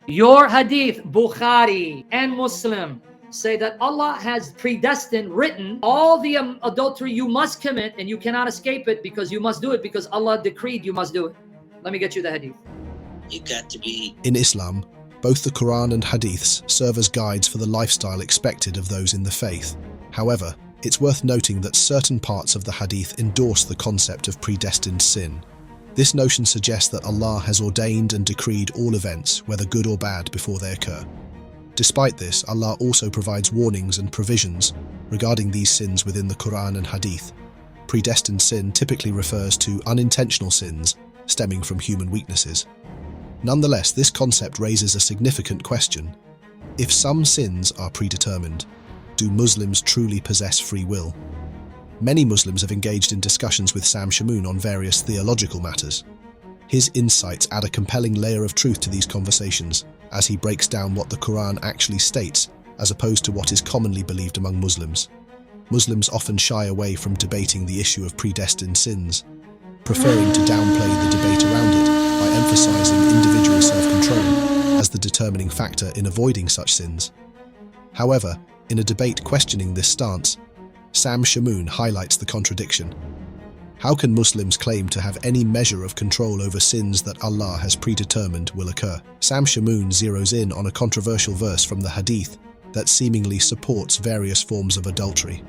Your hadith, Bukhari and Muslim, say that Allah has predestined, written all the adultery you must commit, and you cannot escape it because you must do it because Allah decreed you must do it. Let me get you the hadith. You got to be. In Islam, both the Quran and hadiths serve as guides for the lifestyle expected of those in the faith. However, it's worth noting that certain parts of the hadith endorse the concept of predestined sin. This notion suggests that Allah has ordained and decreed all events, whether good or bad, before they occur. Despite this, Allah also provides warnings and provisions regarding these sins within the Quran and hadith. Predestined sin typically refers to unintentional sins stemming from human weaknesses. Nonetheless, this concept raises a significant question. If some sins are predetermined, do Muslims truly possess free will? Many Muslims have engaged in discussions with Shamoun on various theological matters. His insights add a compelling layer of truth to these conversations, as he breaks down what the Quran actually states, as opposed to what is commonly believed among Muslims. Muslims often shy away from debating the issue of predestined sins, preferring to downplay the debate around it by emphasizing individual self-control as the determining factor in avoiding such sins. However, in a debate questioning this stance, Shamoun highlights the contradiction. How can Muslims claim to have any measure of control over sins that Allah has predetermined will occur? Shamoun zeroes in on a controversial verse from the Hadith that seemingly supports various forms of adultery,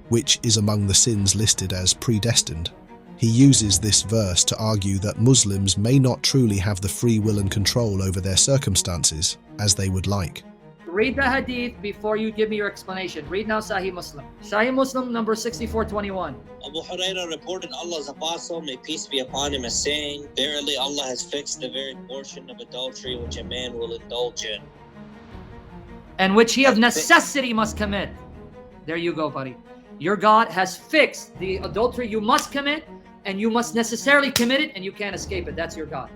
which is among the sins listed as predestined. He uses this verse to argue that Muslims may not truly have the free will and control over their circumstances as they would like. Read the hadith before you give me your explanation. Read now Sahih Muslim. Sahih Muslim number 6421. Abu Hurairah reported Allah's apostle, may peace be upon him, as saying, verily Allah has fixed the very portion of adultery which a man will indulge in, and which he of necessity must commit. There you go, buddy. Your God has fixed the adultery you must commit, and you must necessarily commit it, and you can't escape it. That's your God.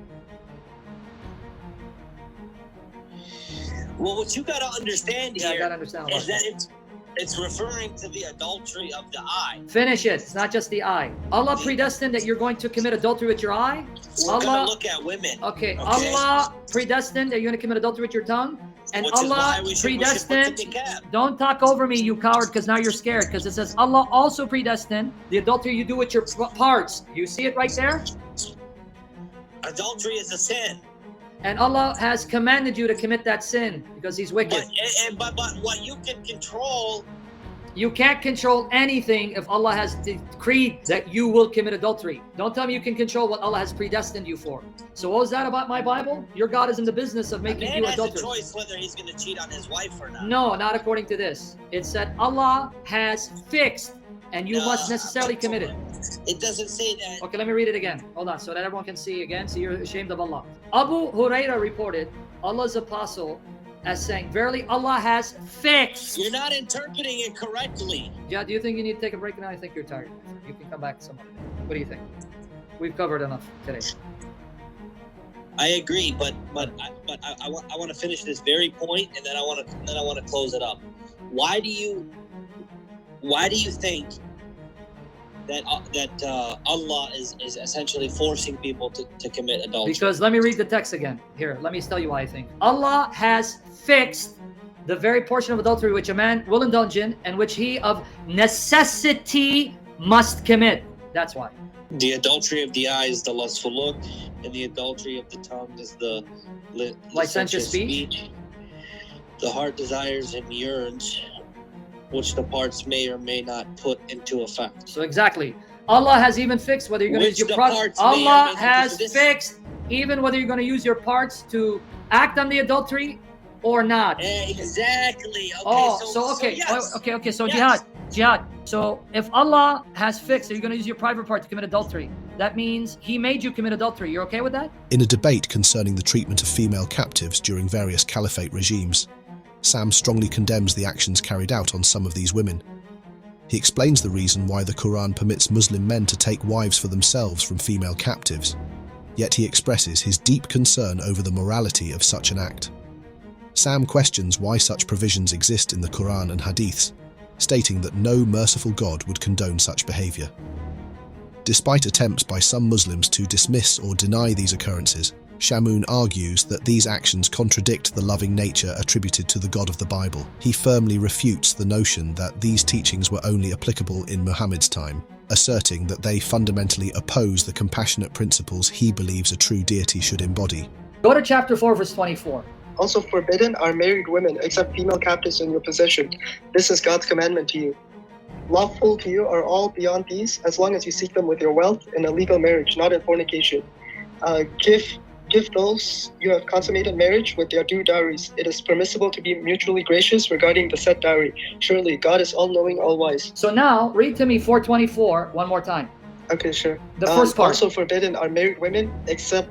Well, what you got to understand Yeah, I here gotta understand is that it's referring to the adultery of the eye. Finish it. It's not just the eye. Allah predestined that you're going to commit adultery with your eye. We're going to look at women. Okay. Allah predestined that you're going to commit adultery with your tongue. And Which is why Allah we should put predestined. the niqab. Don't talk over me, you coward, because now you're scared. Because it says Allah also predestined the adultery you do with your parts. You see it right there? Adultery is a sin. And Allah has commanded you to commit that sin because He's wicked. But what you can control. You can't control anything if Allah has decreed that you will commit adultery. Don't tell me you can control what Allah has predestined you for. So what was that about my Bible? Your God is in the business of making you adulterous. A man has a choice whether he's going to cheat on his wife or not. No, not according to this. It said Allah has fixed and you must necessarily commit it. It doesn't say that. Okay, let me read it again. Hold on, so that everyone can see again. So you're ashamed of Allah. Abu Hurairah reported Allah's apostle as saying, verily Allah has fixed. You're not interpreting it correctly. Yeah, do you think you need to take a break now? I think you're tired. You can come back some other day. What do you think? We've covered enough today. I agree, but I want to finish this very point, and then I want to close it up. Why do you think that Allah is essentially forcing people to commit adultery? Because let me read the text again. Here, let me tell you why I think. Allah has fixed the very portion of adultery which a man will indulge in and which he of necessity must commit. That's why. The adultery of the eye is the lustful look, and the adultery of the tongue is the licentious speech. The heart desires and yearns, which the parts may or may not put into effect. So exactly. Allah has even fixed whether you're going to use your parts. Allah has fixed even whether you're going to use your parts to act on the adultery or not. Exactly. Okay, So yes. Jihad. So if Allah has fixed that you're going to use your private part to commit adultery, that means He made you commit adultery. You're okay with that? In a debate concerning the treatment of female captives during various caliphate regimes, Sam strongly condemns the actions carried out on some of these women. He explains the reason why the Quran permits Muslim men to take wives for themselves from female captives, yet he expresses his deep concern over the morality of such an act. Sam questions why such provisions exist in the Quran and Hadiths, stating that no merciful God would condone such behavior. Despite attempts by some Muslims to dismiss or deny these occurrences, Shamoun argues that these actions contradict the loving nature attributed to the God of the Bible. He firmly refutes the notion that these teachings were only applicable in Muhammad's time, asserting that they fundamentally oppose the compassionate principles he believes a true deity should embody. Go to chapter 4, verse 24. Also forbidden are married women, except female captives in your possession. This is God's commandment to you. Lawful to you are all beyond these, as long as you seek them with your wealth in a legal marriage, not in fornication. Give those you have consummated marriage with their due dowries. It is permissible to be mutually gracious regarding the set dowry. Surely God is all-knowing, all-wise. So now, read to me 424 one more time. Okay, sure. The first part. Also forbidden are married women, except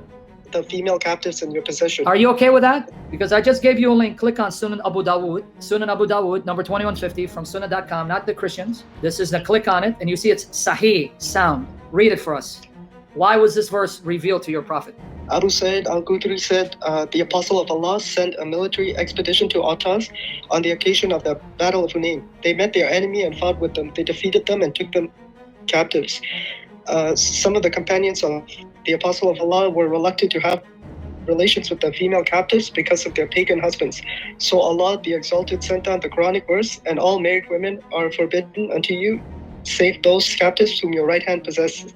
the female captives in your possession. Are you okay with that? Because I just gave you a link. Click on Sunan Abu Dawud, number 2150 from sunnah.com, not the Christians. This is the click on it, and you see it's Sahih, sound. Read it for us. Why was this verse revealed to your prophet? Abu Sa'id al-Khudri said, the Apostle of Allah sent a military expedition to Autas on the occasion of the Battle of Hunayn. They met their enemy and fought with them. They defeated them and took them captives. Some of the companions of the Apostle of Allah were reluctant to have relations with the female captives because of their pagan husbands. So Allah, the Exalted, sent down the Quranic verse, and all married women are forbidden unto you, save those captives whom your right hand possesses.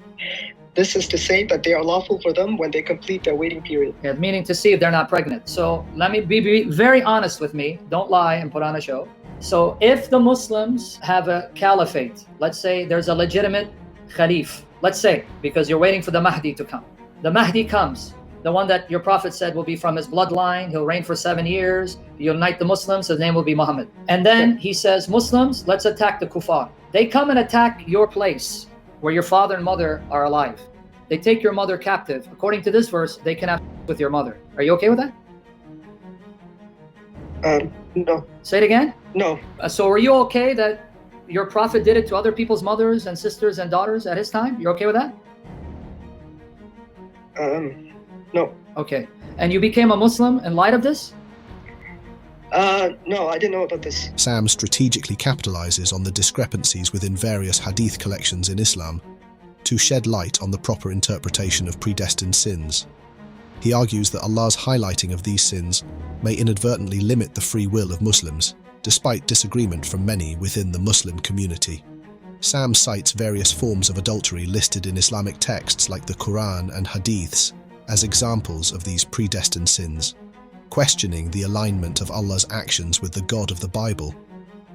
This is to say that they are lawful for them when they complete their waiting period. Yeah, meaning to see if they're not pregnant. So let me be very honest with me. Don't lie and put on a show. So if the Muslims have a caliphate, let's say there's a legitimate Khalif, let's say, because you're waiting for the Mahdi to come. The Mahdi comes, the one that your prophet said will be from his bloodline. He'll reign for 7 years. He'll unite the Muslims. His name will be Muhammad. And then he says, Muslims, let's attack the kuffar. They come and attack your place where your father and mother are alive. They take your mother captive. According to this verse, they can have with your mother. Are you okay with that? No. Say it again? No. So are you okay that your prophet did it to other people's mothers and sisters and daughters at his time? You're okay with that? No. Okay. And you became a Muslim in light of this? No, I didn't know about this. Sam strategically capitalizes on the discrepancies within various hadith collections in Islam to shed light on the proper interpretation of predestined sins. He argues that Allah's highlighting of these sins may inadvertently limit the free will of Muslims, despite disagreement from many within the Muslim community. Sam cites various forms of adultery listed in Islamic texts like the Quran and Hadiths as examples of these predestined sins, questioning the alignment of Allah's actions with the God of the Bible.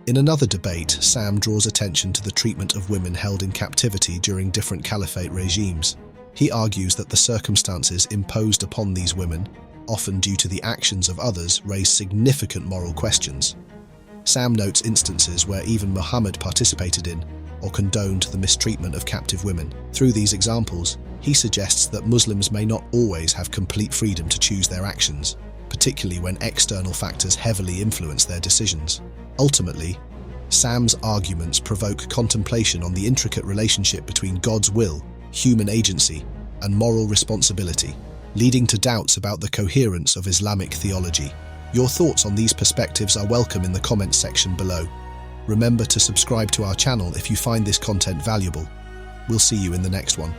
In another debate, Sam draws attention to the treatment of women held in captivity during different caliphate regimes. He argues that the circumstances imposed upon these women, often due to the actions of others, raise significant moral questions. Sam notes instances where even Muhammad participated in or condoned the mistreatment of captive women. Through these examples, he suggests that Muslims may not always have complete freedom to choose their actions, particularly when external factors heavily influence their decisions. Ultimately, Sam's arguments provoke contemplation on the intricate relationship between God's will, human agency, and moral responsibility, leading to doubts about the coherence of Islamic theology. Your thoughts on these perspectives are welcome in the comments section below. Remember to subscribe to our channel if you find this content valuable. We'll see you in the next one.